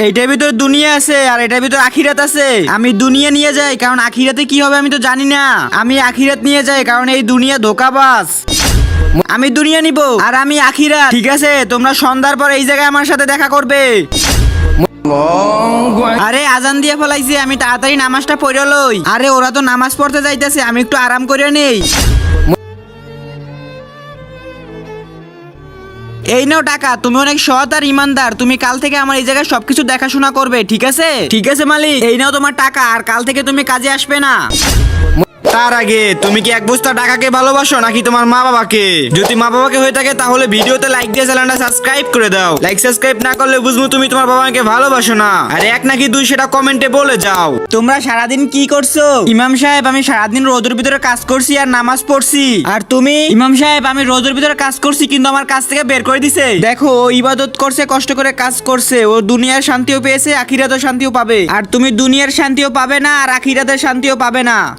এইটার ভিতর দুনিয়া আছে আর এটার ভিতর আখিরাত আছে। আমি দুনিয়া নিয়ে যাই কারণ আখিরাতে কি হবে আমি তো জানি না। আমি আখিরাত নিয়ে যাই কারণ এই দুনিয়া ধোঁকাবাজ। আমি দুনিয়া নিব আর আমি আখিরাত। ঠিক আছে, তোমরা সন্ধ্যার পর এই জায়গায় আমার সাথে দেখা করবে। আরে আজান দিয়ে ফেলাইছে, আমি তাড়াতাড়ি নামাজটা পড়ে লই। আরে ওরা তো নামাজ পড়তে যাইতেছে, আমি একটু আরাম করে নেই। এই নাও টাকা, তুমি অনেক সৎ আর ইমানদার। তুমি কাল থেকে আমার এই জায়গায় সবকিছু দেখাশোনা করবে, ঠিক আছে? ঠিক আছে মালিক, এই নাও তোমার টাকা, আর কাল থেকে তুমি কাজে আসবে না। তার আগে তুমি কি এক বস্তা টাকাকে ভালোবাসো নাকি তোমার মা বাবাকে? যদি মা বাবাকে হয়ে থাকে তাহলে ভিডিওতে লাইক দিয়ে চ্যানেলটা সাবস্ক্রাইব করে দাও। লাইক সাবস্ক্রাইব না করলে বুঝবো তুমি তোমার বাবা মাকে ভালোবাসো না। আর এক নাকি দুই সেটা কমেন্টে বলে যাও। তোমরা সারাদিন কি করছো? ইমাম সাহেব, আমি সারাদিন রোদের ভিতরে কাজ করছি আর নামাজ পড়ছি। আর তুমি? ইমাম সাহেব, আমি রোদের ভিতরে কাজ করছি কিন্তু আমার কাজ থেকে বের করে দিছে। দেখো, ও ইবাদত করছে, কষ্ট করে কাজ করছে, ও দুনিয়ার শান্তিও পেয়েছে, আখিরাতের শান্তিও পাবে। আর তুমি দুনিয়ার শান্তিও পাবে না আর আখিরাতের শান্তিও পাবে না।